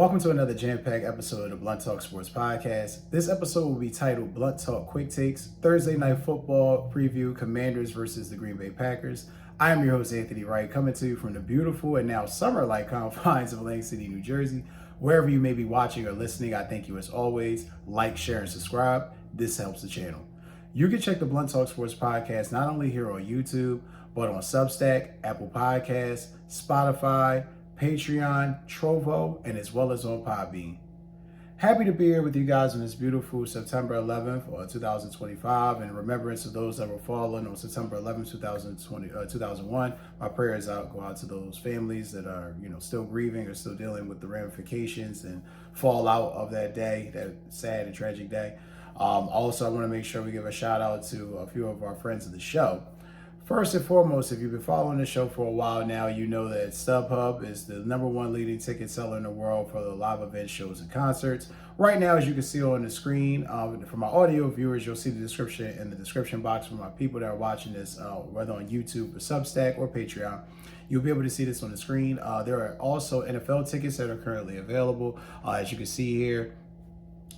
Welcome to another jam-packed episode of the Blunt Talk Sports Podcast. This episode will be titled Blunt Talk Quick Takes, Thursday Night Football Preview, Commanders versus the Green Bay Packers. I am your host, Anthony Wright, coming to you from the beautiful and now summer-like confines of Atlantic City, New Jersey. Wherever you may be watching or listening, I thank you as always. Like, share, and subscribe. This helps the channel. You can check the Blunt Talk Sports Podcast not only here on YouTube, but on Substack, Apple Podcasts, Spotify, Patreon, Trovo, and as well as on Podbean. Happy to be here with you guys on this beautiful September 11th, 2025, in remembrance of those that were fallen on September 11th, 2001. My prayers go out to those families that are, still grieving or still dealing with the ramifications and fallout of that day, that sad and tragic day. Also, I want to make sure we give a shout out to a few of our friends of the show. First and foremost, if you've been following the show for a while now, you know that StubHub is the #1 leading ticket seller in the world for the live event shows and concerts. Right now, as you can see on the screen, for my audio viewers, you'll see the description in the description box for my people that are watching this, whether on YouTube or Substack or Patreon. You'll be able to see this on the screen. There are also NFL tickets that are currently available. As you can see here,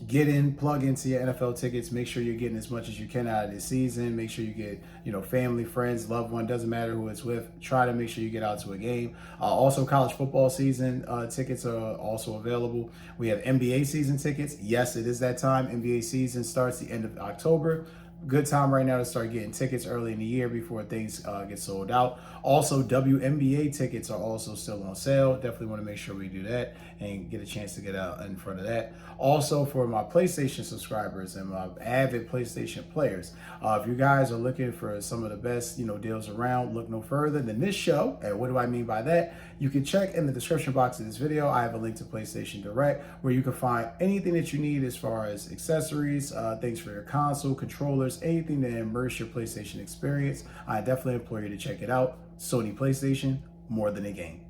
get in, plug into your NFL tickets. Make sure you're getting as much as you can out of this season. Make sure you get, family, friends, loved one, doesn't matter who it's with. Try to make sure you get out to a game. Also, college football season tickets are also available. We have NBA season tickets. Yes, it is that time. NBA season starts the end of October. Good time right now to start getting tickets early in the year before things get sold out. Also, WNBA tickets are also still on sale. Definitely want to make sure we do that and get a chance to get out in front of that. Also, for my PlayStation subscribers and my avid PlayStation players, if you guys are looking for some of the best, deals around, look no further than this show. And what do I mean by that? You can check in the description box of this video. I have a link to PlayStation Direct where you can find anything that you need as far as accessories, things for your console, controllers, anything to immerse your PlayStation experience. I definitely implore you to check it out. Sony PlayStation, more than a game.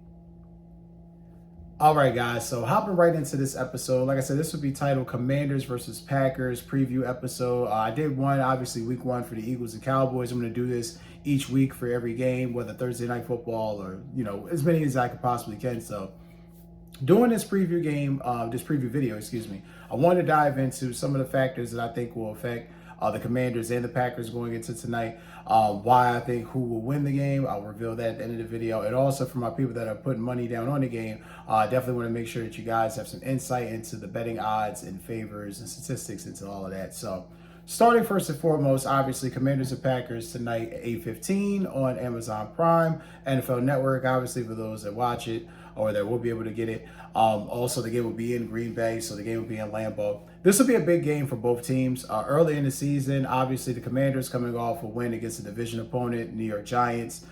All right, guys, so hopping right into this episode. Like I said, this would be titled Commanders versus Packers preview episode. I did one, obviously, week 1 for the Eagles and Cowboys. I'm going to do this each week for every game, whether Thursday Night Football or, as many as I could possibly can. So doing this preview video, I want to dive into some of the factors that I think will affect the Commanders and the Packers going into tonight. Why I think who will win the game, I'll reveal that at the end of the video. And also for my people that are putting money down on the game, I definitely want to make sure that you guys have some insight into the betting odds and favors and statistics into all of that. So starting first and foremost, obviously Commanders and Packers tonight at 8:15 on Amazon Prime, NFL Network, obviously for those that watch it or that will be able to get it. Also, the game will be in Green Bay, so the game will be in Lambeau. This will be a big game for both teams. Early in the season, obviously the Commanders coming off a win against a division opponent, New York Giants,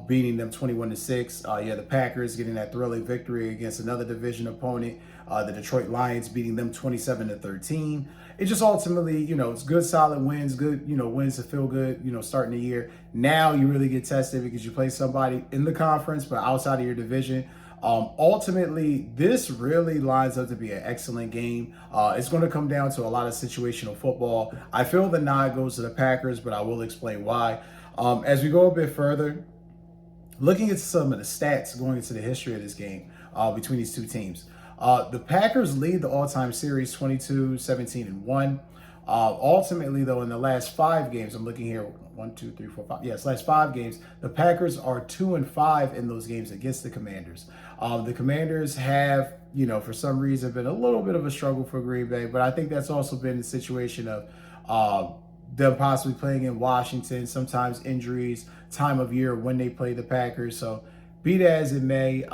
beating them 21-6. The Packers getting that thrilling victory against another division opponent, the Detroit Lions beating them 27-13. It just ultimately, it's good, solid wins, good, wins to feel good, starting the year. Now you really get tested because you play somebody in the conference, but outside of your division. Ultimately, this really lines up to be an excellent game. It's going to come down to a lot of situational football. I feel the nod goes to the Packers, but I will explain why. As we go a bit further, looking at some of the stats going into the history of this game between these two teams. The Packers lead the all-time series 22-17-1. Ultimately, though, in the last 5 games, I'm looking here, 1, 2, 3, 4, 5. Yes, last 5 games, the Packers are 2-5 in those games against the Commanders. The Commanders have, for some reason, been a little bit of a struggle for Green Bay, but I think that's also been the situation of them possibly playing in Washington, sometimes injuries, time of year when they play the Packers. So be that as it may,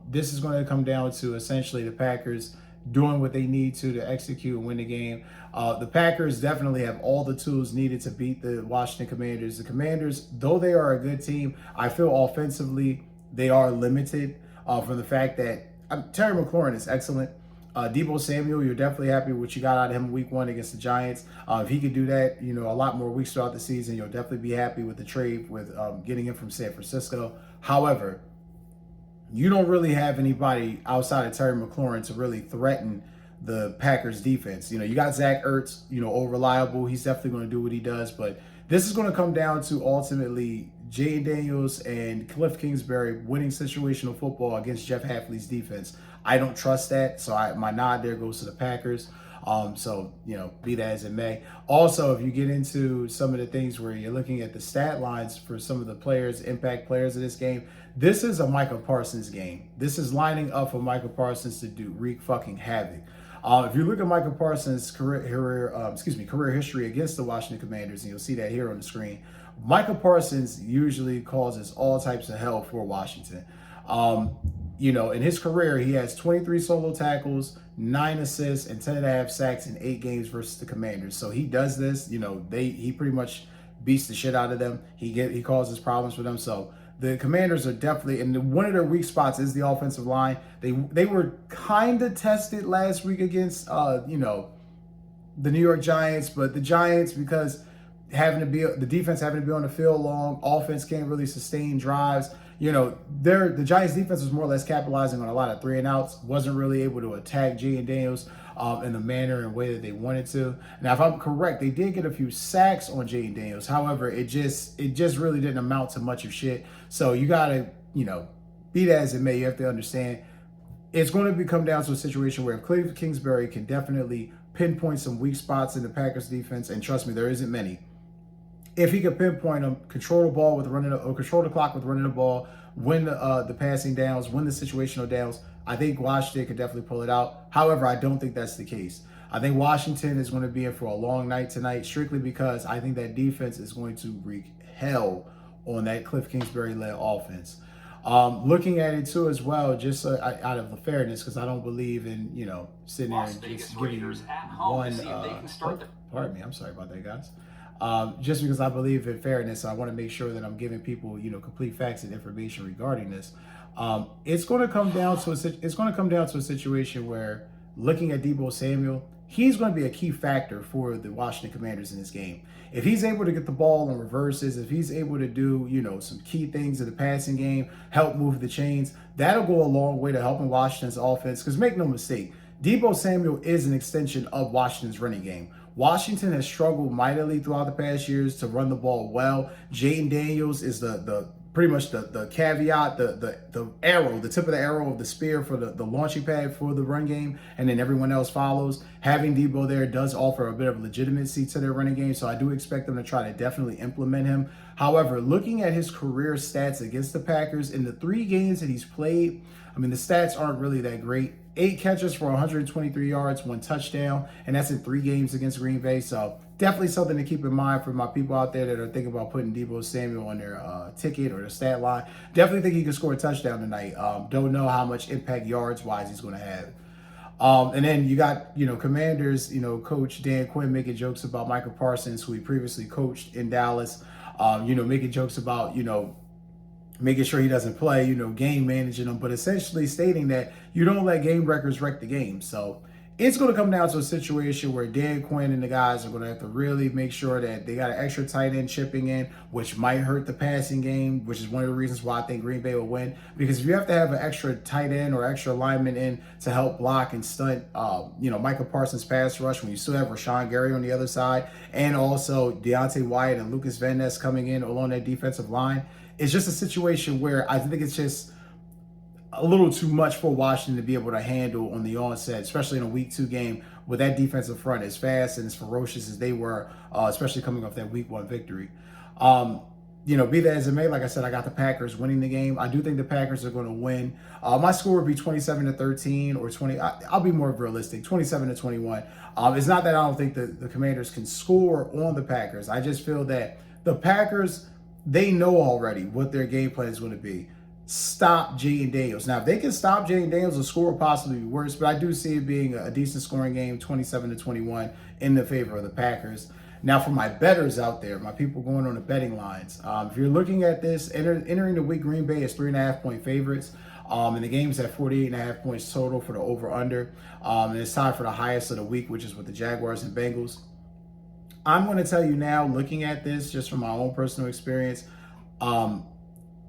this is going to come down to essentially the Packers doing what they need to execute and win the game. The Packers definitely have all the tools needed to beat the Washington Commanders. The Commanders, though they are a good team, I feel offensively they are limited from the fact that Terrymclaurin is excellent. Deebosamuel, you're definitely happy with what you got out of him week 1 against the Giants. If he could do that, a lot more weeks throughout the season, you'll definitely be happy with the trade with getting him from San Francisco. However, you don't really have anybody outside of Terrymclaurin to really threaten the Packers defense. You got Zach Ertz, all reliable. He's definitely going to do what he does, but this is going to come down to ultimately Jaydendaniels and Cliff Kingsbury winning situational football against Jeff Hafley's defense. I don't trust that. So my nod there goes to the Packers. So, be that as it may. Also, if you get into some of the things where you're looking at the stat lines for some of the players, impact players of this game, this is a Micah Parsons game. This is lining up for Micah Parsons to wreak fucking havoc. If you look at Micah Parsons' career history against the Washington Commanders, and you'll see that here on the screen, Micah Parsons usually causes all types of hell for Washington. In his career, he has 23 solo tackles, 9 assists, and 10.5 sacks in 8 games versus the Commanders. So he does this. He pretty much beats the shit out of them. He causes problems for them. So the Commanders are definitely, and one of their weak spots is the offensive line. They were kind of tested last week against the New York Giants, but the Giants, because the defense having to be on the field long, offense can't really sustain drives. The Giants defense was more or less capitalizing on a lot of 3 and outs, wasn't really able to attack Jaydendaniels in the manner and way that they wanted to. Now, if I'm correct, they did get a few sacks on Jaydendaniels. However, it just really didn't amount to much of shit. So you gotta, be that as it may, you have to understand it's going to come down to a situation where Cliff Kingsbury can definitely pinpoint some weak spots in the Packers defense, and trust me, there isn't many. If he could pinpoint them, control the ball with control the clock with running the ball, win the passing downs, win the situational downs, I think Washington could definitely pull it out. However, I don't think that's the case. I think Washington is going to be in for a long night tonight, strictly because I think that defense is going to wreak hell on that Cliff Kingsbury-led offense. Looking at it too as well, just out of fairness, because I don't believe in sitting there and just giving one. Pardon me, I'm sorry about that, guys. Just because I believe in fairness, I want to make sure that I'm giving people, complete facts and information regarding this. It's going to come down to a situation where, looking at Deebosamuel, he's going to be a key factor for the Washington Commanders in this game. If he's able to get the ball on reverses, if he's able to do, some key things in the passing game, help move the chains, that'll go a long way to helping Washington's offense. Because make no mistake, Deebosamuel is an extension of Washington's running game. Washington has struggled mightily throughout the past years to run the ball well. Jaydendaniels is the pretty much the caveat, the arrow, the tip of the arrow of the spear for the launching pad for the run game, and then everyone else follows. Having Deebo there does offer a bit of legitimacy to their running game, so I do expect them to try to definitely implement him. However, looking at his career stats against the Packers in the 3 games that he's played, the stats aren't really that great. 8 catches for 123 yards, 1 touchdown, and that's in 3 games against Green Bay. So definitely something to keep in mind for my people out there that are thinking about putting Deebosamuel on their ticket or their stat line. Definitely think he could score a touchdown tonight. Don't know how much impact yards-wise he's going to have. And then you got, Commanders, Coach Dan Quinn making jokes about Micah Parsons, who he previously coached in Dallas, making jokes about, making sure he doesn't play, game managing them, but essentially stating that you don't let game records wreck the game. So it's going to come down to a situation where Dan Quinn and the guys are going to have to really make sure that they got an extra tight end chipping in, which might hurt the passing game, which is one of the reasons why I think Green Bay will win. Because if you have to have an extra tight end or extra lineman in to help block and stunt, Micah Parsons' pass rush, when you still have Rashawn Gary on the other side, and also Deontay Wyatt and Lucas Van Ness coming in along that defensive line, it's just a situation where I think it's just a little too much for Washington to be able to handle on the onset, especially in a week 2 game with that defensive front as fast and as ferocious as they were, especially coming off that week 1 victory. Be that as it may, like I said, I got the Packers winning the game. I do think the Packers are going to win. My score would be 27-13 or 20. I'll be more realistic, 27-21. It's not that I don't think the Commanders can score on the Packers. I just feel that the Packers, they know already what their game plan is going to be. Stop Jaydendaniels. Now, if they can stop Jaydendaniels, the score will possibly be worse, but I do see it being a decent scoring game, 27-21, in the favor of the Packers. Now, for my bettors out there, my people going on the betting lines, if you're looking at this, entering the week, Green Bay is 3.5-point favorites. And the game's at 48.5 points total for the over-under. And it's tied for the highest of the week, which is with the Jaguars and Bengals. I'm going to tell you now, looking at this just from my own personal experience,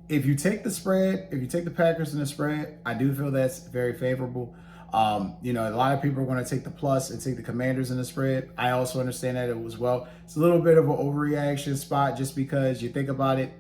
if you take the spread, if you take the Packers in the spread, I do feel that's very favorable. A lot of people are going to take the plus and take the Commanders in the spread. I also understand that as well. It's a little bit of an overreaction spot just because you think about it.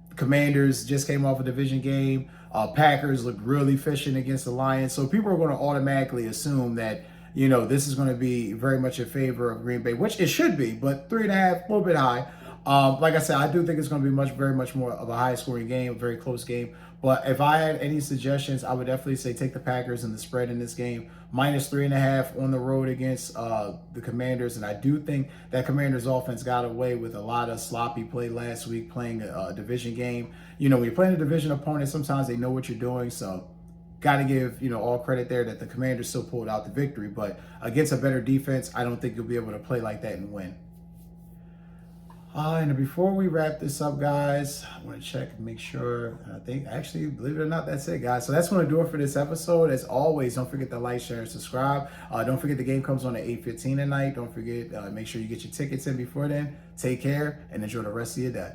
The Commanders just came off a division game. Packers looked really efficient against the Lions. So people are going to automatically assume that, this is going to be very much in favor of Green Bay, which it should be, but 3.5, a little bit high. Like I said, I do think it's going to be very much more of a high-scoring game, a very close game. But if I had any suggestions, I would definitely say take the Packers and the spread in this game. -3.5 on the road against the Commanders. And I do think that Commanders offense got away with a lot of sloppy play last week playing a division game. When you're playing a division opponent, sometimes they know what you're doing. So got to give, all credit there that the Commanders still pulled out the victory. But against a better defense, I don't think you'll be able to play like that and win. And before we wrap this up, guys, I want to check and make sure. I think, actually, believe it or not, that's it, guys. So that's going to do it for this episode. As always, don't forget to like, share, and subscribe. Don't forget the game comes on at 8:15 tonight. Don't forget, make sure you get your tickets in before then. Take care and enjoy the rest of your day.